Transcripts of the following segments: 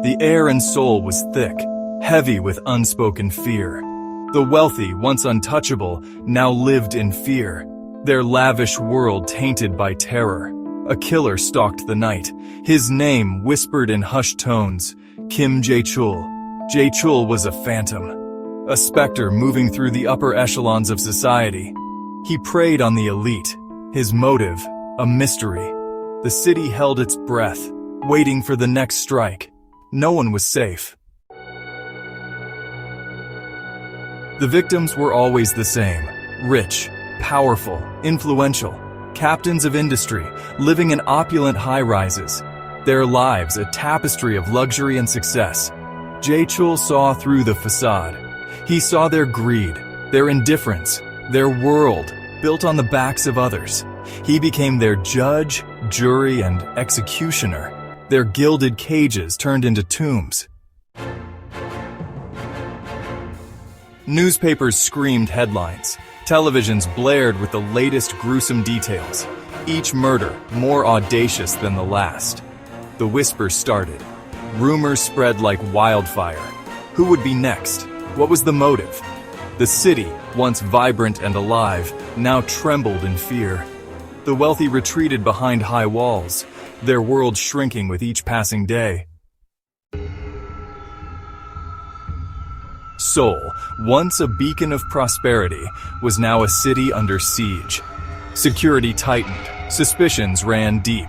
The air and soul was thick, heavy with unspoken fear. The wealthy, once untouchable, now lived in fear, their lavish world tainted by terror. A killer stalked the night, his name whispered in hushed tones, Kim Jae-chul. Jae-chul was a phantom, a specter moving through the upper echelons of society. He preyed on the elite, his motive, a mystery. The city held its breath, waiting for the next strike. No one was safe. The victims were always the same, rich, powerful, influential, captains of industry, living in opulent high-rises. Their lives a tapestry of luxury and success. Jae-chul saw through the facade. He saw their greed, their indifference, their world built on the backs of others. He became their judge, jury, and executioner. Their gilded cages turned into tombs. Newspapers screamed headlines. Televisions blared with the latest gruesome details. Each murder more audacious than the last. The whispers started. Rumors spread like wildfire. Who would be next? What was the motive? The city, once vibrant and alive, now trembled in fear. The wealthy retreated behind high walls, their world shrinking with each passing day. Seoul, once a beacon of prosperity, was now a city under siege. Security tightened, suspicions ran deep,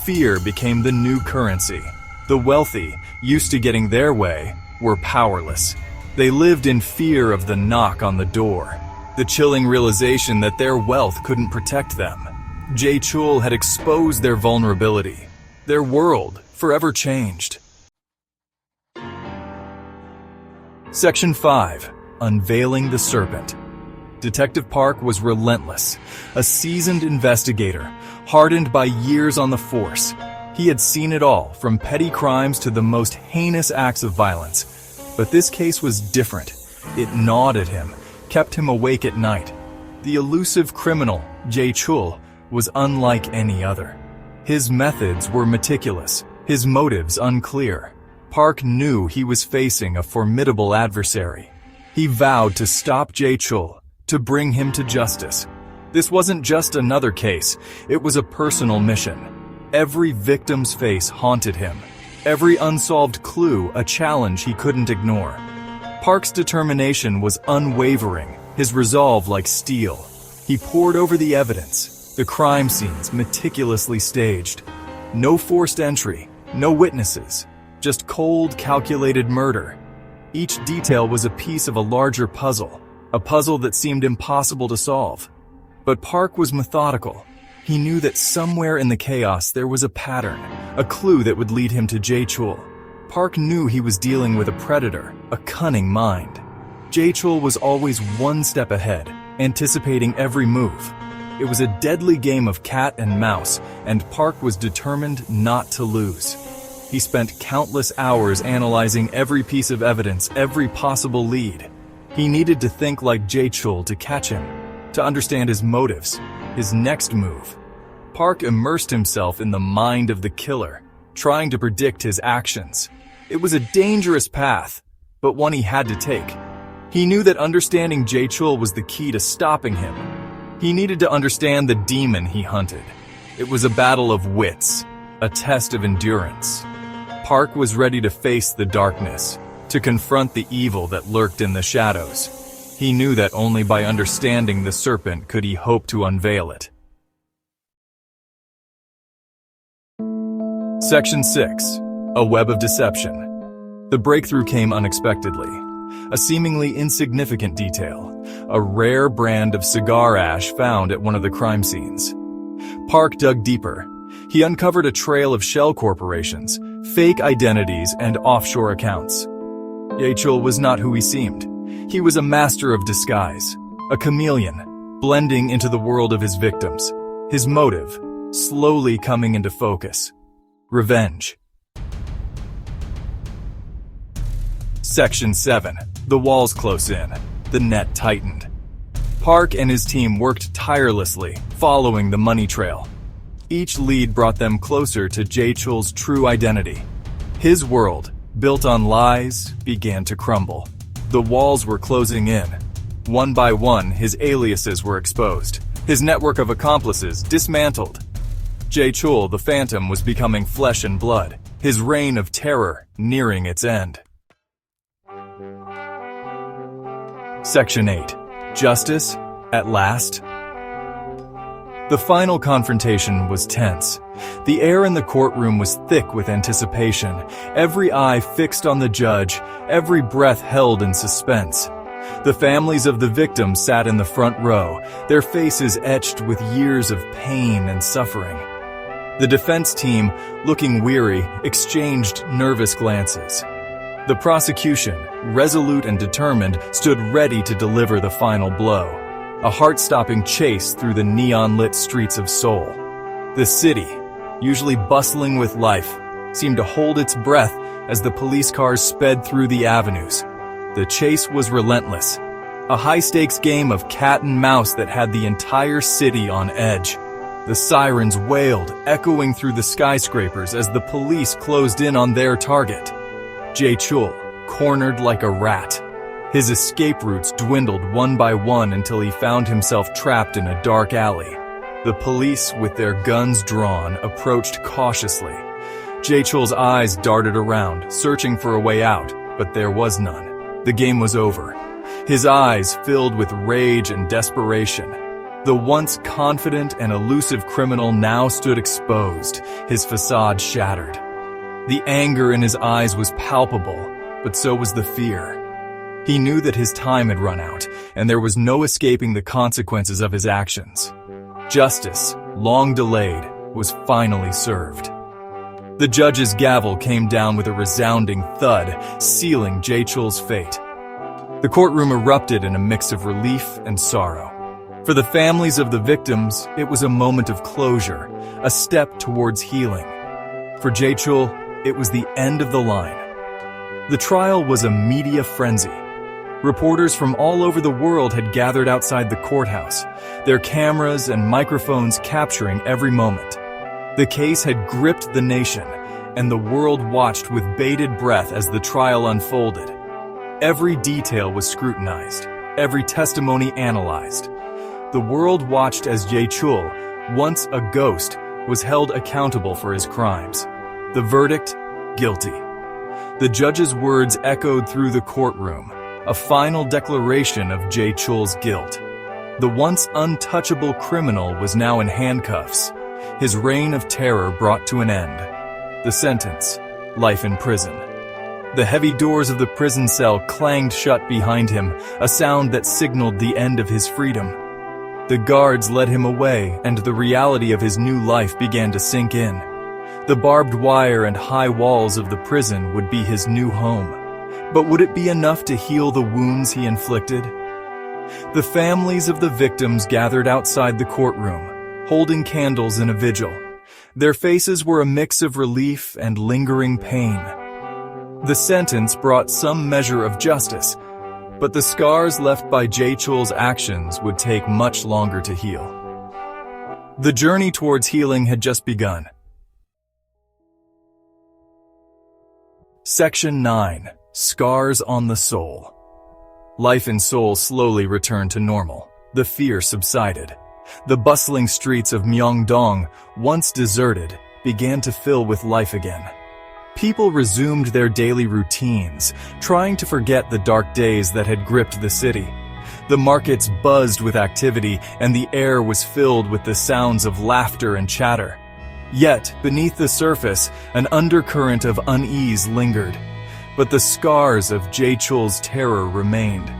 fear became the new currency. The wealthy, used to getting their way, were powerless. They lived in fear of the knock on the door, the chilling realization that their wealth couldn't protect them. Jae-chul had exposed their vulnerability. Their world forever changed. Section 5. Unveiling the Serpent. Detective Park was relentless, a seasoned investigator, hardened by years on the force. He had seen it all, from petty crimes to the most heinous acts of violence. But this case was different. It gnawed at him, kept him awake at night. The elusive criminal, Jae-chul, was unlike any other. His methods were meticulous, his motives unclear. Park knew he was facing a formidable adversary. He vowed to stop Jae-chul, to bring him to justice. This wasn't just another case, it was a personal mission. Every victim's face haunted him. Every unsolved clue a challenge he couldn't ignore. Park's determination was unwavering, his resolve like steel. He pored over the evidence, the crime scenes meticulously staged. No forced entry, no witnesses, just cold, calculated murder. Each detail was a piece of a larger puzzle, a puzzle that seemed impossible to solve. But Park was methodical. He knew that somewhere in the chaos there was a pattern, a clue that would lead him to Jae-chul. Park knew he was dealing with a predator, a cunning mind. Jae-chul was always one step ahead, anticipating every move. It was a deadly game of cat and mouse, and Park was determined not to lose. He spent countless hours analyzing every piece of evidence, every possible lead. He needed to think like Jae-chul to catch him, to understand his motives, his next move. Park immersed himself in the mind of the killer, trying to predict his actions. It was a dangerous path, but one he had to take. He knew that understanding Jae-chul was the key to stopping him. He needed to understand the demon he hunted. It was a battle of wits, a test of endurance. Park was ready to face the darkness, to confront the evil that lurked in the shadows. He knew that only by understanding the serpent could he hope to unveil it. Section 6. A Web of Deception. The breakthrough came unexpectedly. A seemingly insignificant detail, a rare brand of cigar ash found at one of the crime scenes. Park dug deeper. He uncovered a trail of shell corporations, fake identities, and offshore accounts. Jae-chul was not who he seemed. He was a master of disguise, a chameleon, blending into the world of his victims. His motive, slowly coming into focus. Revenge. Section 7. The walls close in. The net tightened. Park and his team worked tirelessly, following the money trail. Each lead brought them closer to Jae-chul's true identity. His world, built on lies, began to crumble. The walls were closing in. One by one, his aliases were exposed, his network of accomplices dismantled. Jae-chul, the Phantom, was becoming flesh and blood, his reign of terror nearing its end. Section 8. Justice, at last? The final confrontation was tense. The air in the courtroom was thick with anticipation, every eye fixed on the judge, every breath held in suspense. The families of the victims sat in the front row, their faces etched with years of pain and suffering. The defense team, looking weary, exchanged nervous glances. The prosecution, resolute and determined, stood ready to deliver the final blow. A heart-stopping chase through the neon-lit streets of Seoul. The city, usually bustling with life, seemed to hold its breath as the police cars sped through the avenues. The chase was relentless, a high-stakes game of cat and mouse that had the entire city on edge. The sirens wailed, echoing through the skyscrapers as the police closed in on their target. Jae-chul, cornered like a rat. His escape routes dwindled one by one until he found himself trapped in a dark alley. The police, with their guns drawn, approached cautiously. Jae-chul's eyes darted around, searching for a way out, but there was none. The game was over. His eyes filled with rage and desperation. The once confident and elusive criminal now stood exposed, his facade shattered. The anger in his eyes was palpable, but so was the fear. He knew that his time had run out, and there was no escaping the consequences of his actions. Justice, long delayed, was finally served. The judge's gavel came down with a resounding thud, sealing Jae-chul's fate. The courtroom erupted in a mix of relief and sorrow. For the families of the victims, it was a moment of closure, a step towards healing. For Jae-chul, it was the end of the line. The trial was a media frenzy. Reporters from all over the world had gathered outside the courthouse, their cameras and microphones capturing every moment. The case had gripped the nation, and the world watched with bated breath as the trial unfolded. Every detail was scrutinized, every testimony analyzed. The world watched as Jae-chul, once a ghost, was held accountable for his crimes. The verdict, guilty. The judge's words echoed through the courtroom, a final declaration of Jae-chul's guilt. The once untouchable criminal was now in handcuffs, his reign of terror brought to an end. The sentence, life in prison. The heavy doors of the prison cell clanged shut behind him, a sound that signaled the end of his freedom. The guards led him away, and the reality of his new life began to sink in. The barbed wire and high walls of the prison would be his new home. But would it be enough to heal the wounds he inflicted? The families of the victims gathered outside the courtroom, holding candles in a vigil. Their faces were a mix of relief and lingering pain. The sentence brought some measure of justice, but the scars left by Jae-chul's actions would take much longer to heal. The journey towards healing had just begun. Section 9. Scars on the soul. Life in Seoul slowly returned to normal. The fear subsided. The bustling streets of Myeongdong, once deserted, began to fill with life again. People resumed their daily routines, trying to forget the dark days that had gripped the city. The markets buzzed with activity, and the air was filled with the sounds of laughter and chatter. Yet, beneath the surface, an undercurrent of unease lingered. But the scars of Jae-chul's terror remained.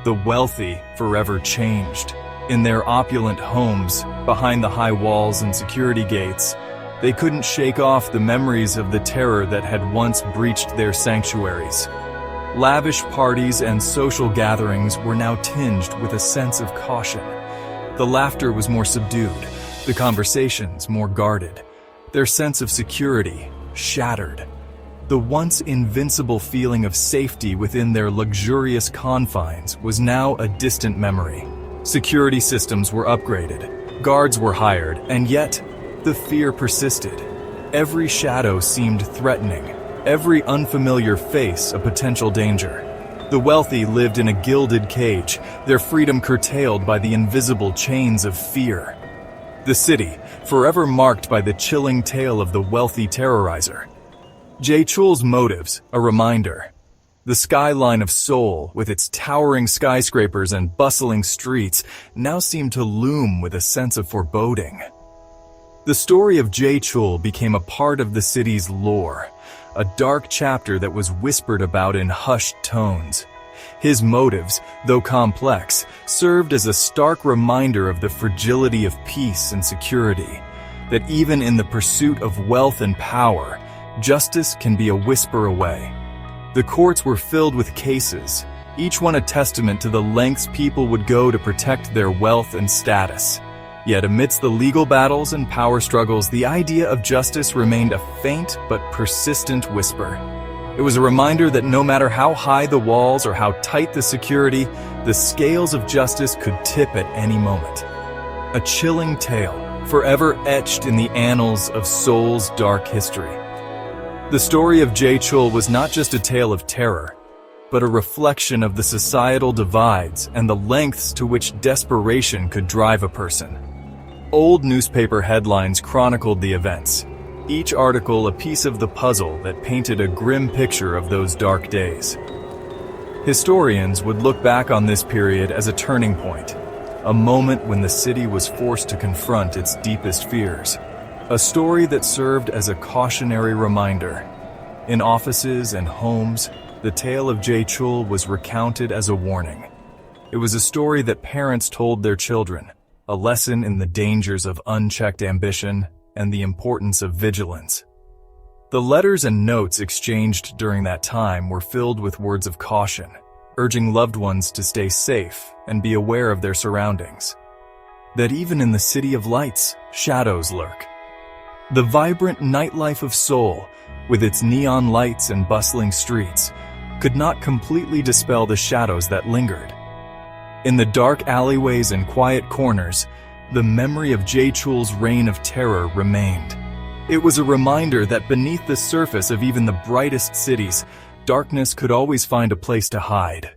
The wealthy forever changed. In their opulent homes, behind the high walls and security gates, they couldn't shake off the memories of the terror that had once breached their sanctuaries. Lavish parties and social gatherings were now tinged with a sense of caution. The laughter was more subdued, the conversations more guarded, their sense of security shattered. The once invincible feeling of safety within their luxurious confines was now a distant memory. Security systems were upgraded, guards were hired, and yet the fear persisted. Every shadow seemed threatening, every unfamiliar face a potential danger. The wealthy lived in a gilded cage, their freedom curtailed by the invisible chains of fear. The city, forever marked by the chilling tale of the wealthy terrorizer. Jae-chul's motives, a reminder. The skyline of Seoul, with its towering skyscrapers and bustling streets, now seemed to loom with a sense of foreboding. The story of Jae-chul became a part of the city's lore, a dark chapter that was whispered about in hushed tones. His motives, though complex, served as a stark reminder of the fragility of peace and security, that even in the pursuit of wealth and power, justice can be a whisper away. The courts were filled with cases, each one a testament to the lengths people would go to protect their wealth and status. Yet amidst the legal battles and power struggles, the idea of justice remained a faint but persistent whisper. It was a reminder that no matter how high the walls or how tight the security, the scales of justice could tip at any moment. A chilling tale, forever etched in the annals of Seoul's dark history. The story of Jae-chul was not just a tale of terror, but a reflection of the societal divides and the lengths to which desperation could drive a person. Old newspaper headlines chronicled the events, each article a piece of the puzzle that painted a grim picture of those dark days. Historians would look back on this period as a turning point, a moment when the city was forced to confront its deepest fears. A story that served as a cautionary reminder. In offices and homes, the tale of Jae-chul was recounted as a warning. It was a story that parents told their children, a lesson in the dangers of unchecked ambition and the importance of vigilance. The letters and notes exchanged during that time were filled with words of caution, urging loved ones to stay safe and be aware of their surroundings. That even in the city of lights, shadows lurk. The vibrant nightlife of Seoul, with its neon lights and bustling streets, could not completely dispel the shadows that lingered. In the dark alleyways and quiet corners, the memory of Jae-chul's reign of terror remained. It was a reminder that beneath the surface of even the brightest cities, darkness could always find a place to hide.